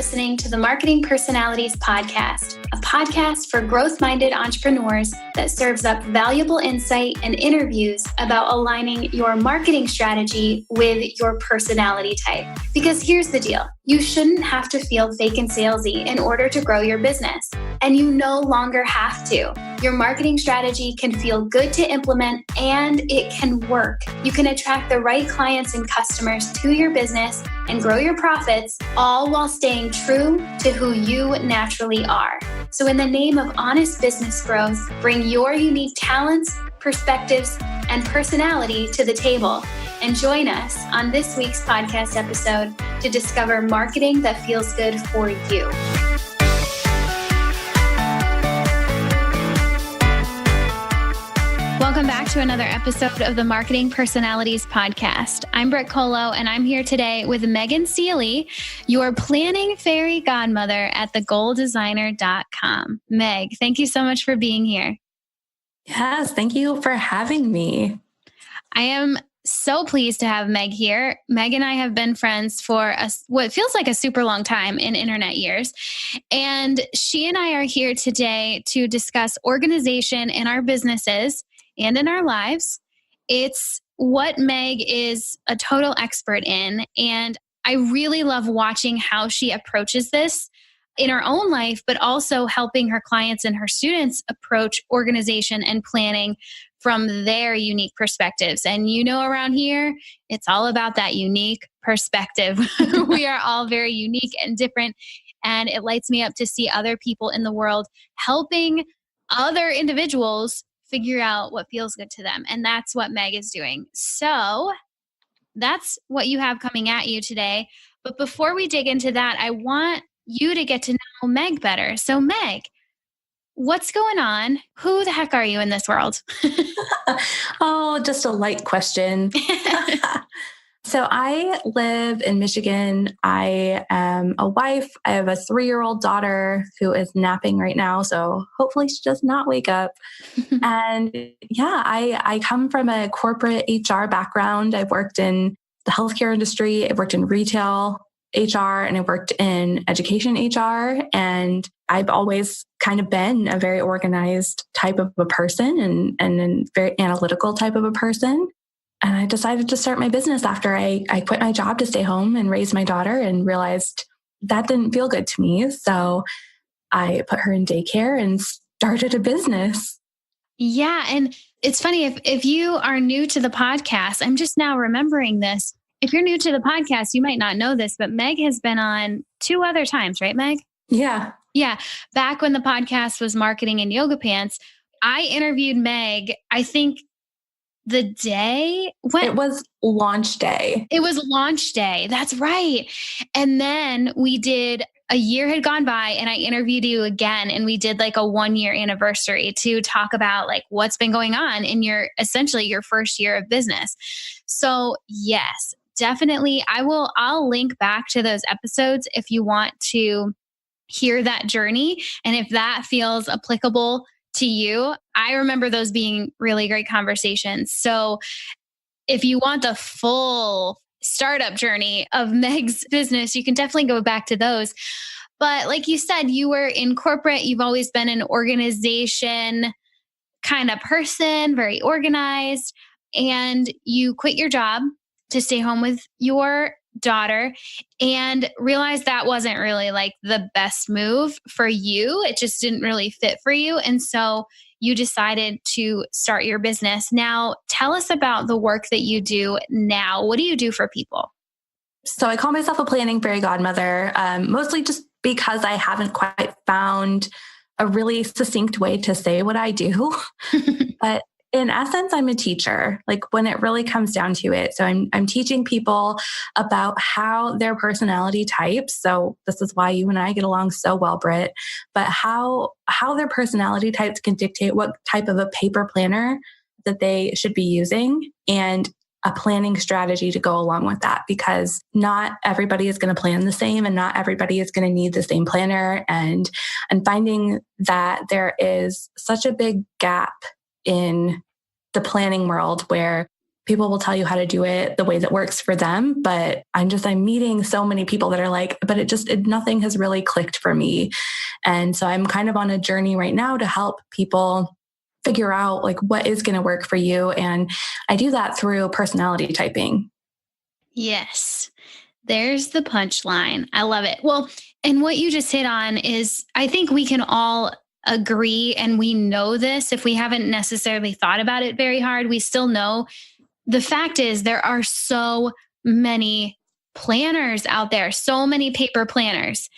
listening to the Marketing Personalities Podcast, a podcast for growth-minded entrepreneurs that serves up valuable insight and interviews about aligning your marketing strategy with your personality type. Because here's the deal. You shouldn't have to feel fake and salesy in order to grow your business. And you no longer have to. Your marketing strategy can feel good to implement and it can work. You can attract the right clients and customers to your business and grow your profits, all while staying true to who you naturally are. So in the name of honest business growth, bring your unique talents, perspectives, and personality to the table. And join us on this week's podcast episode to discover marketing that feels good for you. Welcome back to another episode of the Marketing Personalities Podcast. I'm Brit Kolo, and I'm here today with Megan Seeley, your Planning Fairy Godmother at thegoaldesigner.com. Meg, thank you so much for being here. Yes, thank you for having me. I am so pleased to have Meg here. Meg and I have been friends for what feels like a super long time in internet years. And she and I are here today to discuss organization in our businesses and in our lives. It's what Meg is a total expert in. And I really love watching how she approaches this in her own life, but also helping her clients and her students approach organization and planning from their unique perspectives. And you know, around here, it's all about that unique perspective. We are all very unique and different. And it lights me up to see other people in the world helping other individuals figure out what feels good to them. And that's what Meg is doing. So that's what you have coming at you today. But before we dig into that, I want you to get to know Meg better. So Meg, what's going on? Who the heck are you in this world? Oh, just a light question. So I live in Michigan. I am a wife. I have a 3-year-old daughter who is napping right now. So hopefully she does not wake up. And yeah, I come from a corporate HR background. I've worked in the healthcare industry. I've worked in retail HR and I worked in education HR. And I've always kind of been a very organized type of a person and a very analytical type of a person. And I decided to start my business after I quit my job to stay home and raise my daughter and realized that didn't feel good to me. So I put her in daycare and started a business. Yeah. And it's funny, if you are new to the podcast, I'm just now remembering this. If you're new to the podcast, you might not know this, but Meg has been on 2 other times, right, Meg? Yeah. Yeah. Back when the podcast was Marketing in Yoga Pants, I interviewed Meg, I think the day when it was launch day. It was launch day. That's right. And then a year had gone by and I interviewed you again and we did like a 1-year anniversary to talk about like what's been going on in essentially your first year of business. So yes, definitely. I'll link back to those episodes if you want to hear that journey. And if that feels applicable to you, I remember those being really great conversations. So if you want the full startup journey of Meg's business, you can definitely go back to those. But like you said, you were in corporate. You've always been an organization kind of person, very organized, and you quit your job to stay home with your daughter and realized that wasn't really like the best move for you. It just didn't really fit for you. And so you decided to start your business. Now, tell us about the work that you do now. What do you do for people? So I call myself a Planning Fairy Godmother, mostly just because I haven't quite found a really succinct way to say what I do. But in essence, I'm a teacher, like when it really comes down to it. So I'm teaching people about how their personality types. So this is why you and I get along so well, Brit, but how their personality types can dictate what type of a paper planner that they should be using and a planning strategy to go along with that, because not everybody is going to plan the same and not everybody is going to need the same planner. And finding that there is such a big gap in the planning world where people will tell you how to do it the way that works for them. But I'm meeting so many people that are like, but nothing has really clicked for me. And so I'm kind of on a journey right now to help people figure out like what is going to work for you. And I do that through personality typing. Yes. There's the punchline. I love it. Well, and what you just hit on is I think we can all agree, and we know this if we haven't necessarily thought about it very hard. We still know the fact is there are so many planners out there, so many paper planners.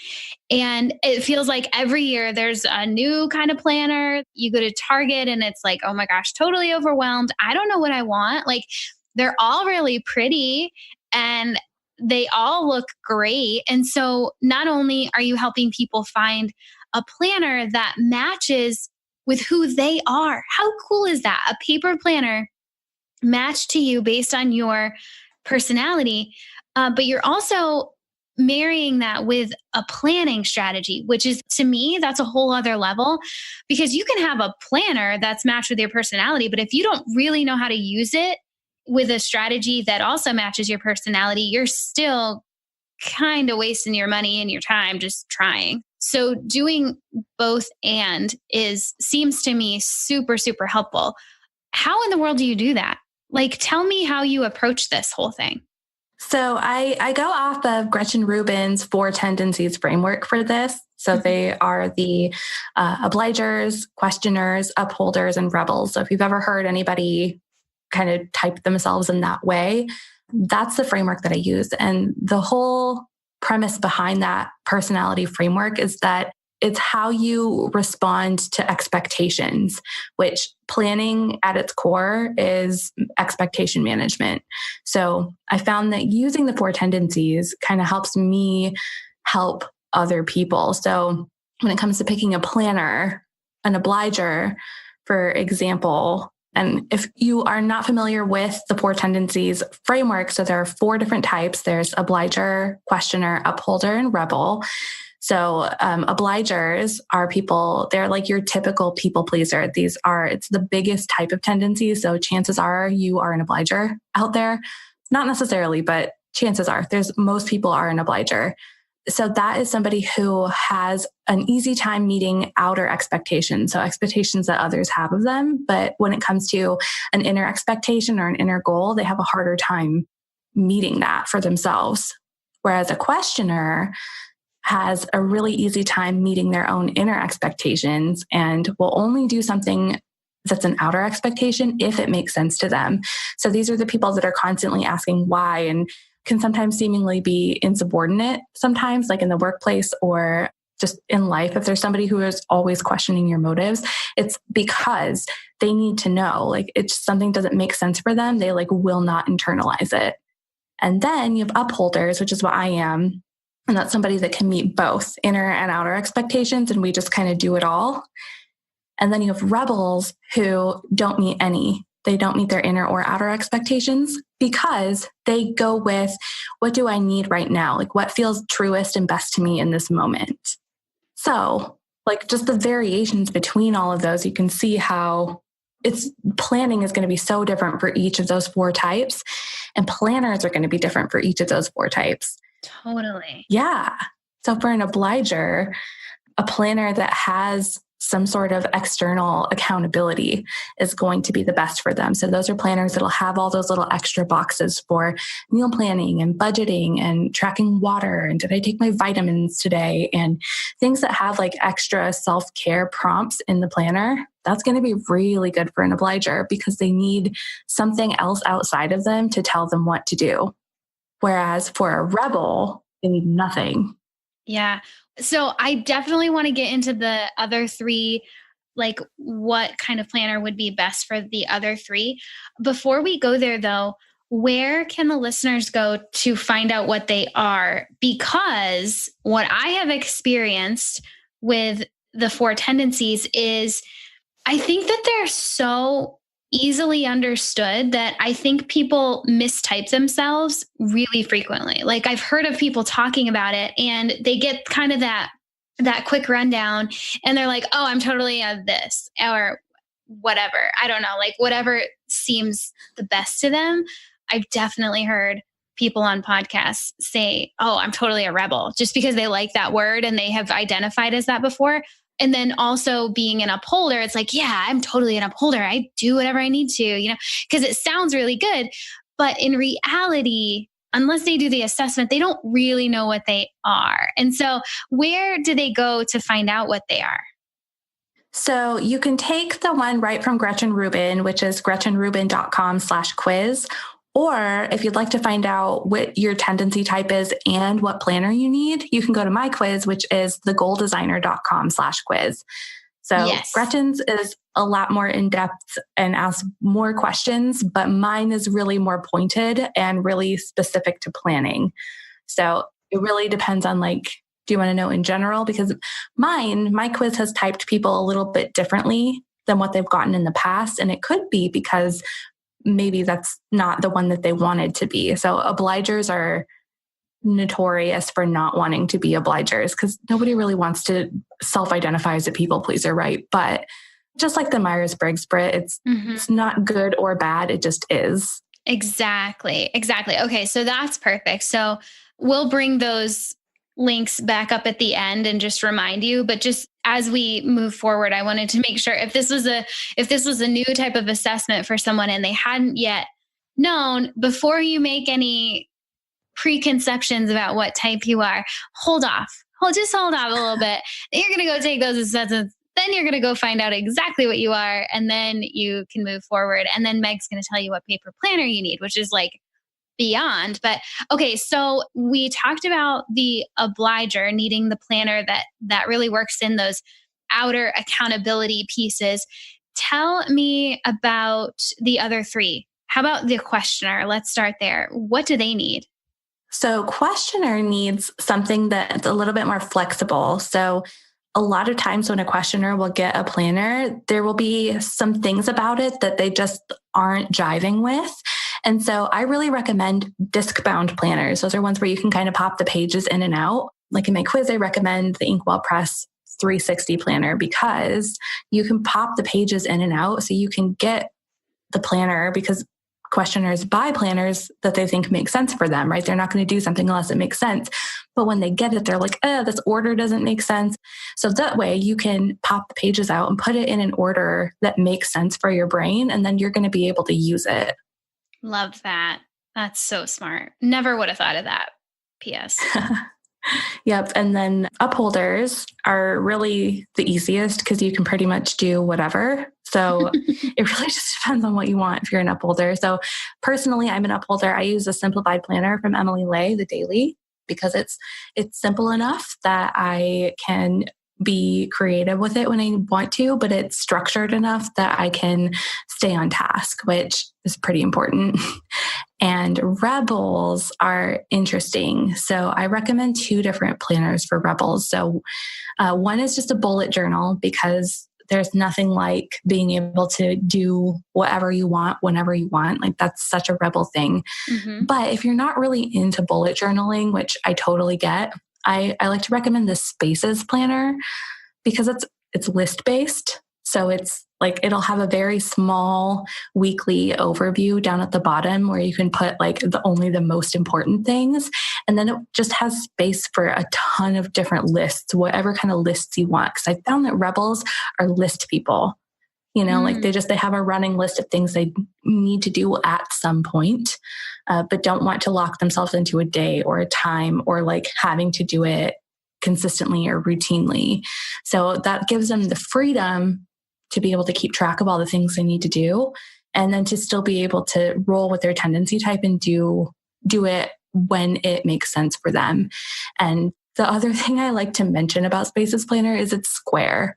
And it feels like every year there's a new kind of planner. You go to Target and it's like, oh my gosh, totally overwhelmed. I don't know what I want. Like they're all really pretty and they all look great. And so not only are you helping people find a planner that matches with who they are, how cool is that? A paper planner matched to you based on your personality. But you're also marrying that with a planning strategy, which is to me, that's a whole other level because you can have a planner that's matched with your personality. But if you don't really know how to use it with a strategy that also matches your personality, you're still kind of wasting your money and your time just trying. So doing both and seems to me super, super helpful. How in the world do you do that? Like, tell me how you approach this whole thing. So I go off of Gretchen Rubin's 4 Tendencies framework for this. So they are the obligers, questioners, upholders, and rebels. So if you've ever heard anybody kind of type themselves in that way, that's the framework that I use. And the whole premise behind that personality framework is that it's how you respond to expectations, which planning at its core is expectation management. So I found that using the 4 tendencies kind of helps me help other people. So when it comes to picking a planner, an obliger, for example, and if you are not familiar with the 4 tendencies framework, so there are 4 different types. There's obliger, questioner, upholder, and rebel. So obligers are people, they're like your typical people pleaser. It's the biggest type of tendency. So chances are you are an obliger out there. Not necessarily, but chances are most people are an obliger. So that is somebody who has an easy time meeting outer expectations. So expectations that others have of them. But when it comes to an inner expectation or an inner goal, they have a harder time meeting that for themselves. Whereas a questioner has a really easy time meeting their own inner expectations and will only do something that's an outer expectation if it makes sense to them. So these are the people that are constantly asking why and can sometimes seemingly be insubordinate sometimes, like in the workplace or just in life. If there's somebody who is always questioning your motives, it's because they need to know, like it's something doesn't make sense for them. They like will not internalize it. And then you have upholders, which is what I am. And that's somebody that can meet both inner and outer expectations. And we just kind of do it all. And then you have rebels who don't meet any. They don't meet their inner or outer expectations because they go with, what do I need right now? Like what feels truest and best to me in this moment? So like just the variations between all of those, you can see how planning is going to be so different for each of those 4 types. And planners are going to be different for each of those 4 types. Totally. Yeah. So for an obliger, a planner that has some sort of external accountability is going to be the best for them. So those are planners that'll have all those little extra boxes for meal planning and budgeting and tracking water. And did I take my vitamins today? And things that have like extra self-care prompts in the planner. That's going to be really good for an obliger because they need something else outside of them to tell them what to do. Whereas for a rebel, they need nothing. Yeah. So I definitely want to get into the other 3, like what kind of planner would be best for the other 3. Before we go there though, where can the listeners go to find out what they are? Because what I have experienced with the 4 tendencies is I think that they're so easily understood that I think people mistype themselves really frequently. Like I've heard of people talking about it and they get kind of that quick rundown and they're like, oh, I'm totally of this, or whatever. I don't know, like whatever seems the best to them. I've definitely heard people on podcasts say, oh, I'm totally a rebel, just because they like that word and they have identified as that before. And then also being an upholder, it's like, yeah, I'm totally an upholder. I do whatever I need to, because it sounds really good. But in reality, unless they do the assessment, they don't really know what they are. And so where do they go to find out what they are? So you can take the one right from Gretchen Rubin, which is gretchenrubin.com/quiz. Or if you'd like to find out what your tendency type is and what planner you need, you can go to my quiz, which is thegoaldesigner.com/quiz. So yes. Gretchen's is a lot more in depth and asks more questions, but mine is really more pointed and really specific to planning. So it really depends on do you want to know in general? Because my quiz has typed people a little bit differently than what they've gotten in the past. And it could be because maybe that's not the one that they wanted to be. So obligers are notorious for not wanting to be obligers because nobody really wants to self-identify as a people pleaser, right? But just like the Myers-Briggs, Brit, it's not good or bad. It just is. Exactly. Okay, so that's perfect. So we'll bring those links back up at the end and just remind you. But just as we move forward, I wanted to make sure if this was a new type of assessment for someone and they hadn't yet known, before you make any preconceptions about what type you are, hold off a little bit. Then you're going to go take those assessments. Then you're going to go find out exactly what you are. And then you can move forward. And then Meg's going to tell you what paper planner you need, which is beyond. But okay, so we talked about the obliger needing the planner that really works in those outer accountability pieces. Tell me about the other three. How about the questioner? Let's start there. What do they need? So questioner needs something that's a little bit more flexible. So a lot of times when a questioner will get a planner, there will be some things about it that they just aren't jiving with. And so I really recommend disc-bound planners. Those are ones where you can kind of pop the pages in and out. Like in my quiz, I recommend the Inkwell Press 360 planner because you can pop the pages in and out so you can get the planner, because questioners buy planners that they think make sense for them, right? They're not going to do something unless it makes sense. But when they get it, they're like, this order doesn't make sense. So that way you can pop the pages out and put it in an order that makes sense for your brain. And then you're going to be able to use it. Love that. That's so smart. Never would have thought of that. P.S. Yep. And then upholders are really the easiest because you can pretty much do whatever. So it really just depends on what you want if you're an upholder. So personally, I'm an upholder. I use a simplified planner from Emily Lay, the Daily, because it's simple enough that I can be creative with it when I want to, but it's structured enough that I can stay on task, which is pretty important. And rebels are interesting. So I recommend 2 different planners for rebels. So one is just a bullet journal, because there's nothing like being able to do whatever you want, whenever you want. That's such a rebel thing. Mm-hmm. But if you're not really into bullet journaling, which I totally get, I like to recommend the Spaces planner because it's list based. So it's it'll have a very small weekly overview down at the bottom where you can put only the most important things. And then it just has space for a ton of different lists, whatever kind of lists you want. Because I found that rebels are list people, they have a running list of things they need to do at some point, but don't want to lock themselves into a day or a time or having to do it consistently or routinely. So that gives them the freedom to be able to keep track of all the things they need to do, and then to still be able to roll with their tendency type and do it when it makes sense for them. And the other thing I like to mention about Spaces Planner is it's square,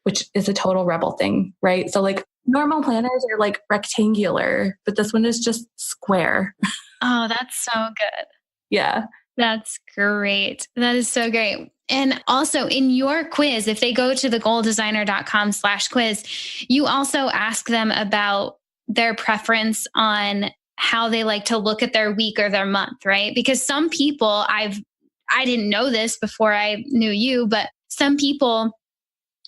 which is a total rebel thing, right? So normal planners are rectangular, but this one is just square. Oh, that's so good. Yeah. That's great. That is so great. And also in your quiz, if they go to thegoaldesigner.com/quiz, you also ask them about their preference on how they like to look at their week or their month, right? Because some people, I didn't know this before I knew you, but some people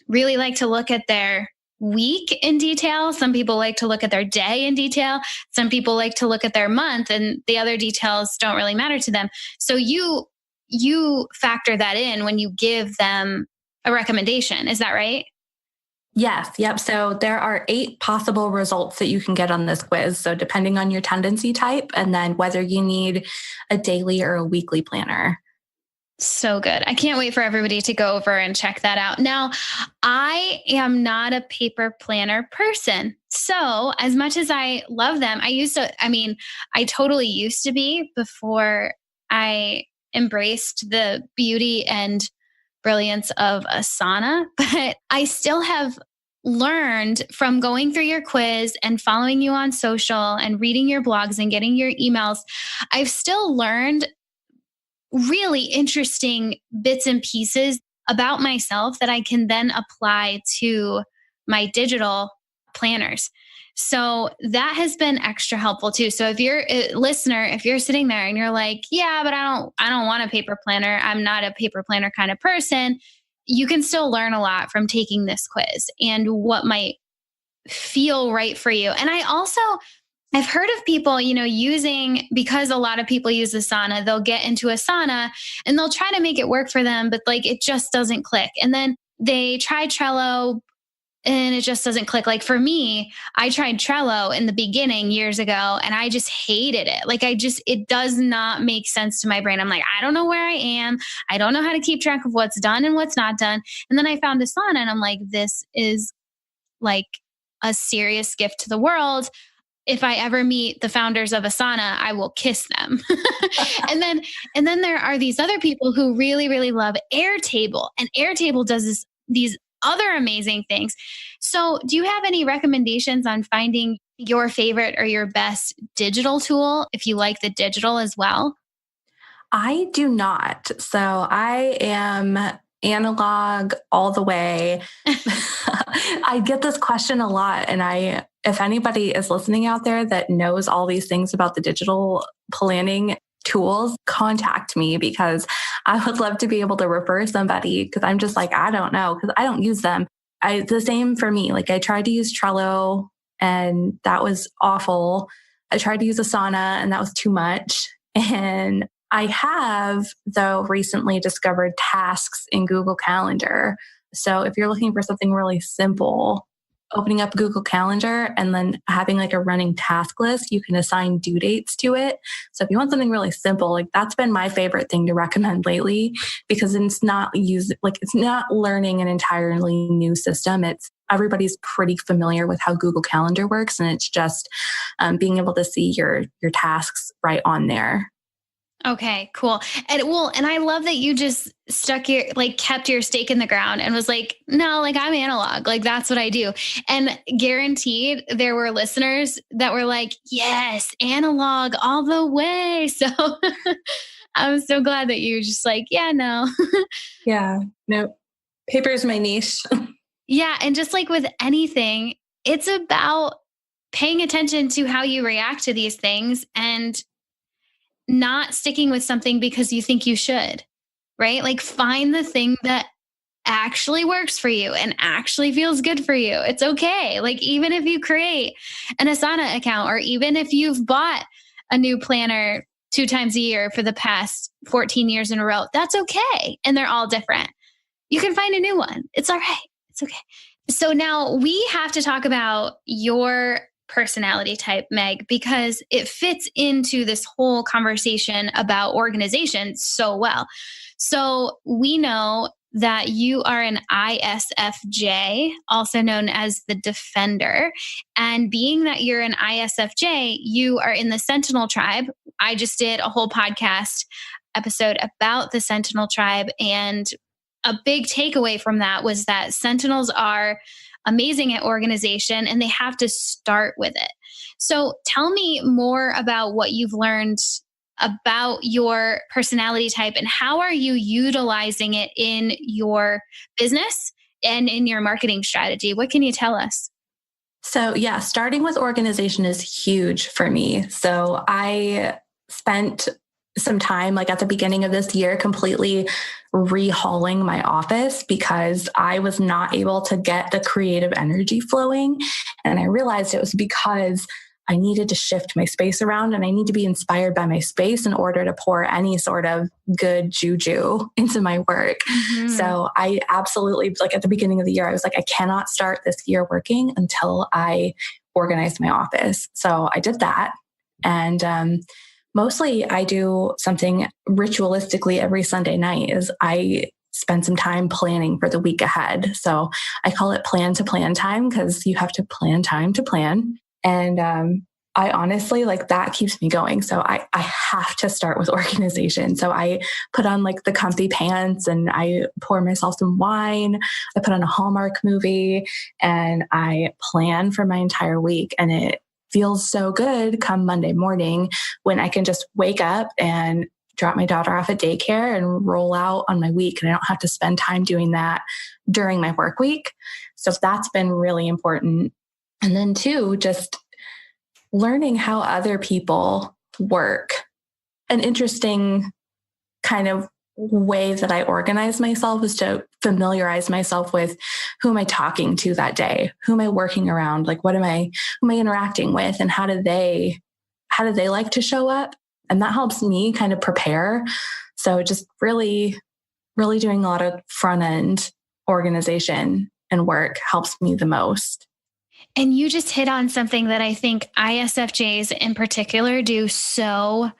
really like to look at their week in detail. Some people like to look at their day in detail. Some people like to look at their month, and the other details don't really matter to them. So you factor that in when you give them a recommendation. Is that right? Yes. Yep. So there are 8 possible results that you can get on this quiz. So depending on your tendency type, and then whether you need a daily or a weekly planner. So good. I can't wait for everybody to go over and check that out. Now, I am not a paper planner person. So, as much as I love them, I totally used to be before I embraced the beauty and brilliance of Asana, but I still have learned from going through your quiz and following you on social and reading your blogs and getting your emails. I've still learned really interesting bits and pieces about myself that I can then apply to my digital planners. So that has been extra helpful too. So if you're a listener, if you're sitting there and you're like, yeah, but I don't want a paper planner. I'm not a paper planner kind of person. You can still learn a lot from taking this quiz and what might feel right for you. And I've heard of people, because a lot of people use Asana, they'll get into Asana and they'll try to make it work for them, but like it just doesn't click. And then they try Trello and it just doesn't click. Like for me, I tried Trello in the beginning years ago and I just hated it. It does not make sense to my brain. I'm like, I don't know where I am. I don't know how to keep track of what's done and what's not done. And then I found Asana and I'm like, this is like a serious gift to the world. If I ever meet the founders of Asana, I will kiss them. and then there are these other people who really, really love Airtable, and Airtable does these other amazing things. So do you have any recommendations on finding your favorite or your best digital tool if you like the digital as well? I do not. So I am analog all the way. I get this question a lot. And if anybody is listening out there that knows all these things about the digital planning tools, contact me because I would love to be able to refer somebody because I'm just like, I don't know because I don't use them. The same for me. Like I tried to use Trello and that was awful. I tried to use Asana and that was too much. And I have, though, recently discovered tasks in Google Calendar. So if you're looking for something really simple, opening up Google Calendar and then having like a running task list, you can assign due dates to it. So if you want something really simple, like that's been my favorite thing to recommend lately because it's not learning an entirely new system. Everybody's pretty familiar with how Google Calendar works, and it's just being able to see your tasks right on there. Okay, cool. And I love that you just kept your stake in the ground and was like, no, like I'm analog. Like that's what I do. And guaranteed there were listeners that were like, yes, analog all the way. So I'm so glad that you were just like, yeah, no. Yeah, no, paper is my niche. Yeah. And just like with anything, it's about paying attention to how you react to these things and not sticking with something because you think you should, right? Like find the thing that actually works for you and actually feels good for you. It's okay. Like even if you create an Asana account or even if you've bought a new planner 2 times a year for the past 14 years in a row, that's okay. And they're all different. You can find a new one. It's all right. It's okay. So now we have to talk about your personality type, Meg, because it fits into this whole conversation about organization so well. So we know that you are an ISFJ, also known as the defender. And being that you're an ISFJ, you are in the Sentinel tribe. I just did a whole podcast episode about the Sentinel tribe. And a big takeaway from that was that Sentinels are amazing at organization and they have to start with it. So tell me more about what you've learned about your personality type and how are you utilizing it in your business and in your marketing strategy? What can you tell us? So yeah, starting with organization is huge for me. So I spent some time, like at the beginning of this year, completely rehauling my office because I was not able to get the creative energy flowing. And I realized it was because I needed to shift my space around and I need to be inspired by my space in order to pour any sort of good juju into my work. Mm-hmm. So I absolutely, like at the beginning of the year, I was like, I cannot start this year working until I organize my office. So I did that. And mostly I do something ritualistically every Sunday night is I spend some time planning for the week ahead. So I call it plan to plan time because you have to plan time to plan. And I honestly, like that keeps me going. So I have to start with organization. So I put on like the comfy pants and I pour myself some wine. I put on a Hallmark movie and I plan for my entire week. And it feels so good come Monday morning when I can just wake up and drop my daughter off at daycare and roll out on my week. And I don't have to spend time doing that during my work week. So that's been really important. And then two, just learning how other people work. An interesting kind of way that I organize myself is to familiarize myself with who am I talking to that day? Who am I working around? Like, who am I interacting with? And how do they like to show up? And that helps me kind of prepare. So just really, really doing a lot of front end organization and work helps me the most. And you just hit on something that I think ISFJs in particular do so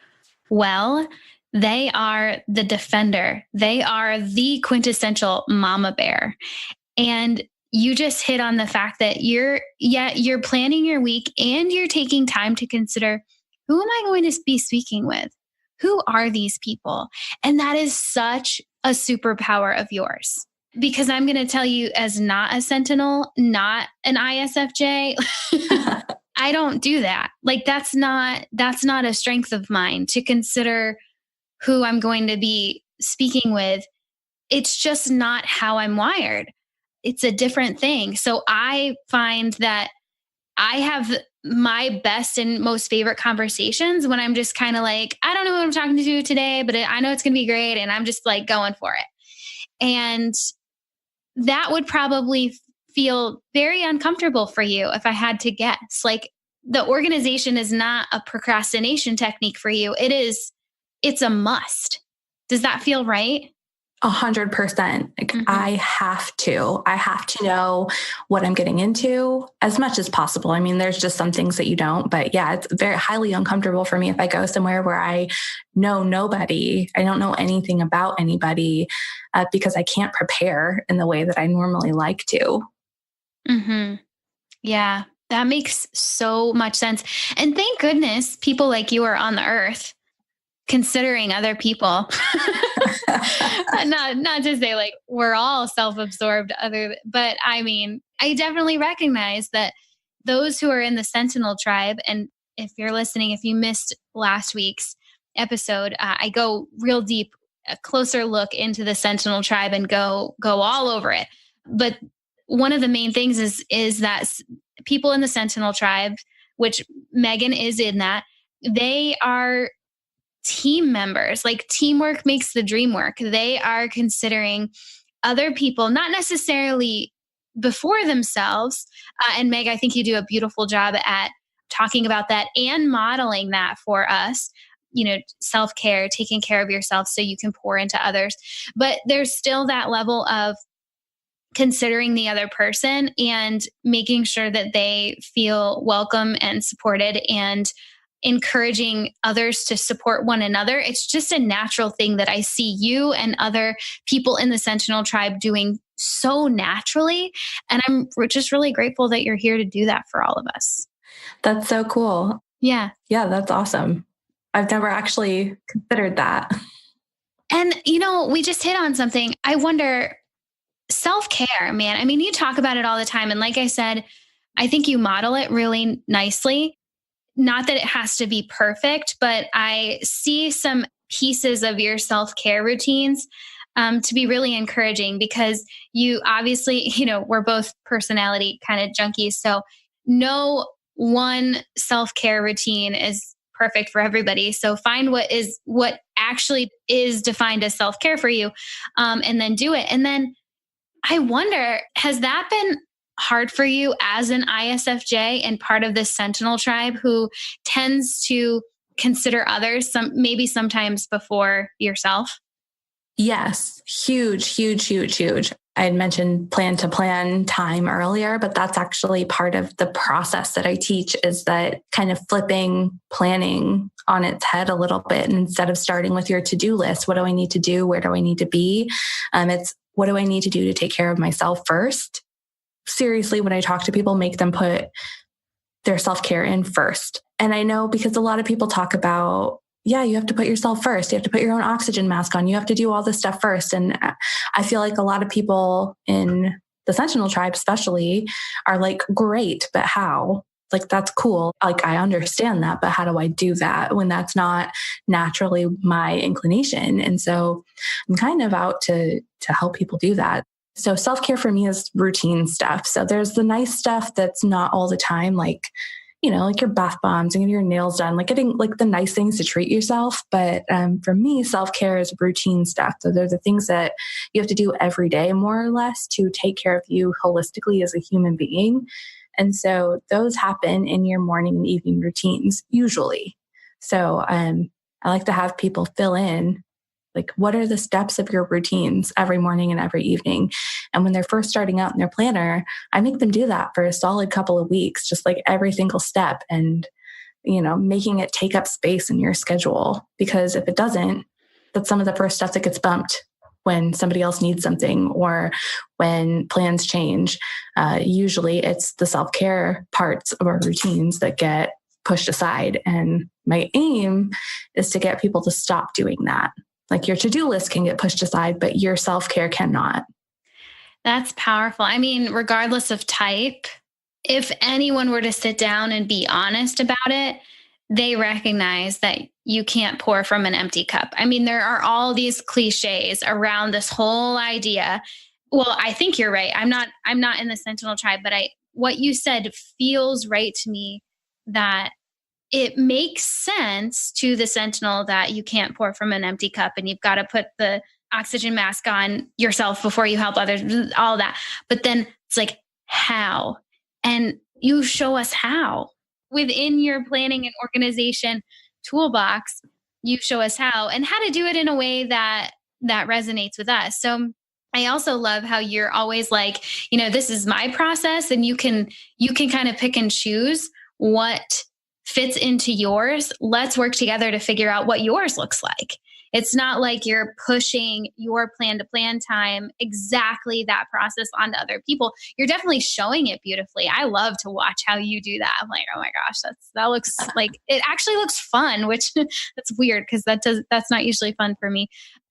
well. They are the defender. They are the quintessential mama bear. And you just hit on the fact that you're planning your week and you're taking time to consider, who am I going to be speaking with? Who are these people? And that is such a superpower of yours. Because I'm going to tell you, as not a Sentinel, not an ISFJ, I don't do that. Like that's not a strength of mine to consider who I'm going to be speaking with. It's just not how I'm wired. It's a different thing. So I find that I have my best and most favorite conversations when I'm just kind of like, I don't know who I'm talking to today, but I know it's going to be great. And I'm just like going for it. And that would probably feel very uncomfortable for you if I had to guess. Like the organization is not a procrastination technique for you. It's a must. Does that feel right? 100%. Like I have to know what I'm getting into as much as possible. I mean, there's just some things that you don't, but yeah, it's very highly uncomfortable for me if I go somewhere where I know nobody, I don't know anything about anybody because I can't prepare in the way that I normally like to. Mm-hmm. Yeah, that makes so much sense. And thank goodness people like you are on the earth considering other people. not to say like we're all self-absorbed but I mean, I definitely recognize that those who are in the Sentinel tribe, and if you're listening, if you missed last week's episode, I go real deep, a closer look into the Sentinel tribe and go all over it. But one of the main things is that people in the Sentinel tribe, which Megan is in that, they are team members. Like teamwork makes the dream work. They are considering other people, not necessarily before themselves. And Meg, I think you do a beautiful job at talking about that and modeling that for us. You know, self-care, taking care of yourself so you can pour into others. But there's still that level of considering the other person and making sure that they feel welcome and supported and encouraging others to support one another. It's just a natural thing that I see you and other people in the Sentinel tribe doing so naturally. And I'm just really grateful that you're here to do that for all of us. That's so cool. Yeah. Yeah, that's awesome. I've never actually considered that. And, you know, we just hit on something. I wonder, self-care, man. I mean, you talk about it all the time. And like I said, I think you model it really nicely. Not that it has to be perfect, but I see some pieces of your self-care routines to be really encouraging because you obviously, you know, we're both personality kind of junkies. So no one self-care routine is perfect for everybody. So find what actually is defined as self-care for you, and then do it. And then I wonder, has that been hard for you as an ISFJ and part of this Sentinel tribe who tends to consider others maybe sometimes before yourself? Yes, huge, huge, huge, huge. I had mentioned plan to plan time earlier, but that's actually part of the process that I teach, is that kind of flipping planning on its head a little bit. And instead of starting with your to-do list, what do I need to do? Where do I need to be? It's what do I need to do to take care of myself first? Seriously, when I talk to people, make them put their self-care in first. And I know, because a lot of people talk about, yeah, you have to put yourself first. You have to put your own oxygen mask on. You have to do all this stuff first. And I feel like a lot of people in the Sentinel tribe especially are like, great, but how? Like, that's cool. Like, I understand that, but how do I do that when that's not naturally my inclination? And so I'm kind of out to help people do that. So self-care for me is routine stuff. So there's the nice stuff that's not all the time, like, like your bath bombs and getting your nails done, like getting like the nice things to treat yourself. But for me, self-care is routine stuff. So they're the things that you have to do every day, more or less, to take care of you holistically as a human being. And so those happen in your morning and evening routines, usually. So I like to have people fill in, like, what are the steps of your routines every morning and every evening? And when they're first starting out in their planner, I make them do that for a solid couple of weeks, just like every single step, and, making it take up space in your schedule. Because if it doesn't, that's some of the first stuff that gets bumped when somebody else needs something or when plans change. Usually it's the self-care parts of our routines that get pushed aside. And my aim is to get people to stop doing that. Like, your to-do list can get pushed aside, but your self-care cannot. That's powerful. I mean, regardless of type, if anyone were to sit down and be honest about it, they recognize that you can't pour from an empty cup. I mean, there are all these cliches around this whole idea. Well, I think you're right. I'm not in the Sentinel tribe, but what you said feels right to me, that it makes sense to the Sentinel that you can't pour from an empty cup and you've got to put the oxygen mask on yourself before you help others, all that. But then it's like, how? And you show us how. Within your planning and organization toolbox, you show us how and how to do it in a way that resonates with us. So I also love how you're always like, this is my process, and you can kind of pick and choose what fits into yours. Let's work together to figure out what yours looks like. It's not like you're pushing your plan to plan time, exactly that process, onto other people. You're definitely showing it beautifully. I love to watch how you do that. I'm like, oh my gosh, that looks like, it actually looks fun, which that's weird because that's not usually fun for me.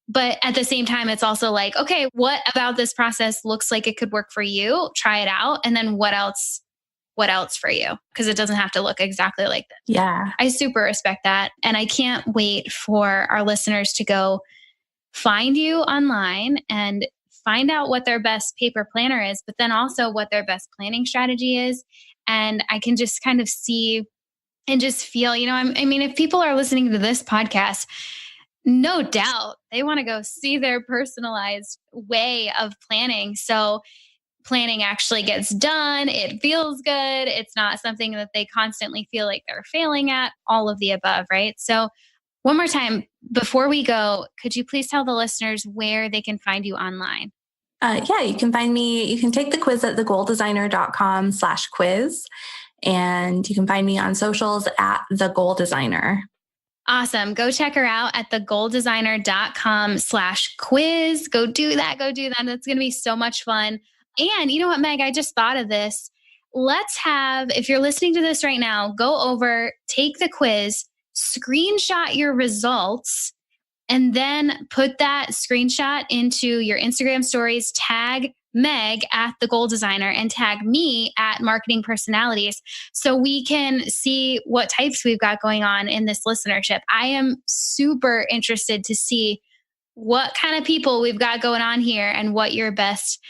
But at the same time, it's also like, okay, what about this process looks like it could work for you? Try it out. And then what else for you? Because it doesn't have to look exactly like this. Yeah. I super respect that. And I can't wait for our listeners to go find you online and find out what their best paper planner is, but then also what their best planning strategy is. And I can just kind of see and just feel, I mean, if people are listening to this podcast, no doubt they want to go see their personalized way of planning. So planning actually gets done. It feels good. It's not something that they constantly feel like they're failing at, all of the above, right? So one more time, before we go, could you please tell the listeners where they can find you online? Yeah, you can find me. You can take the quiz at thegoaldesigner.com/quiz. And you can find me on socials at The Goal Designer. Awesome. Go check her out at thegoaldesigner.com/quiz. Go do that. That's going to be so much fun. And you know what, Meg, I just thought of this. If you're listening to this right now, go over, take the quiz, screenshot your results, and then put that screenshot into your Instagram stories, tag Meg at The Goal Designer and tag me at Marketing Personalities so we can see what types we've got going on in this listenership. I am super interested to see what kind of people we've got going on here and what your best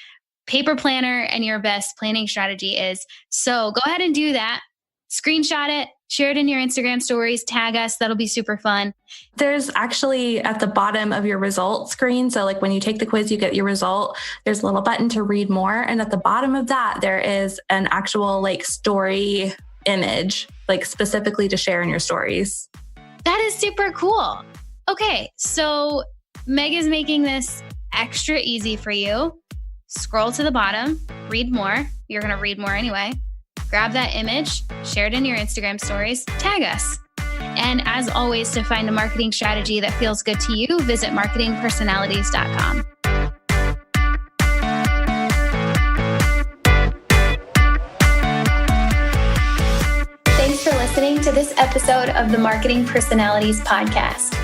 paper planner and your best planning strategy is. So go ahead and do that. Screenshot it, Share it in your Instagram stories, tag us. That'll be super fun. There's actually at the bottom of your result screen. So like when you take the quiz, you get your result. There's a little button to read more. And at the bottom of that, there is an actual like story image, like specifically to share in your stories. That is super cool. Okay. So Meg is making this extra easy for you. Scroll to the bottom, read more. You're going to read more anyway. Grab that image, share it in your Instagram stories, tag us. And as always, to find a marketing strategy that feels good to you, visit marketingpersonalities.com. Thanks for listening to this episode of the Marketing Personalities Podcast.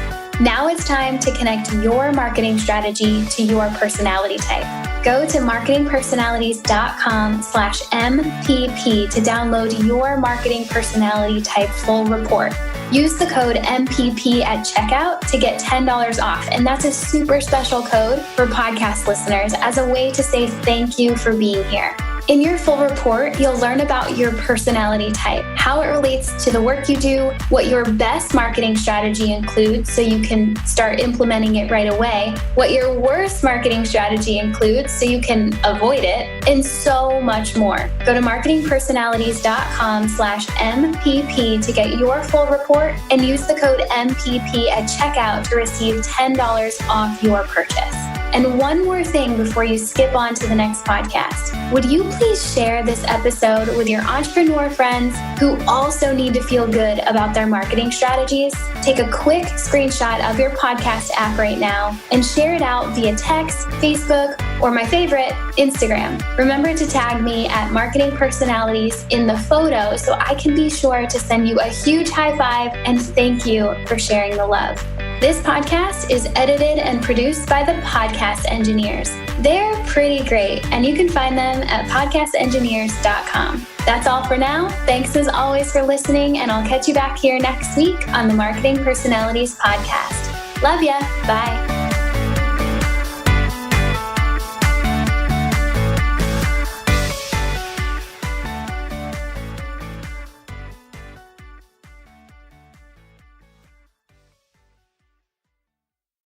Now it's time to connect your marketing strategy to your personality type. Go to marketingpersonalities.com/MPP to download your marketing personality type full report. Use the code MPP at checkout to get $10 off. And that's a super special code for podcast listeners as a way to say thank you for being here. In your full report, you'll learn about your personality type, how it relates to the work you do, what your best marketing strategy includes so you can start implementing it right away, what your worst marketing strategy includes so you can avoid it, and so much more. Go to marketingpersonalities.com/MPP to get your full report and use the code MPP at checkout to receive $10 off your purchase. And one more thing before you skip on to the next podcast. Would you please share this episode with your entrepreneur friends who also need to feel good about their marketing strategies? Take a quick screenshot of your podcast app right now and share it out via text, Facebook, or my favorite, Instagram. Remember to tag me at Marketing Personalities in the photo so I can be sure to send you a huge high five and thank you for sharing the love. This podcast is edited and produced by the Podcast Engineers. They're pretty great, and you can find them at podcastengineers.com. That's all for now. Thanks as always for listening, and I'll catch you back here next week on the Marketing Personalities Podcast. Love ya. Bye.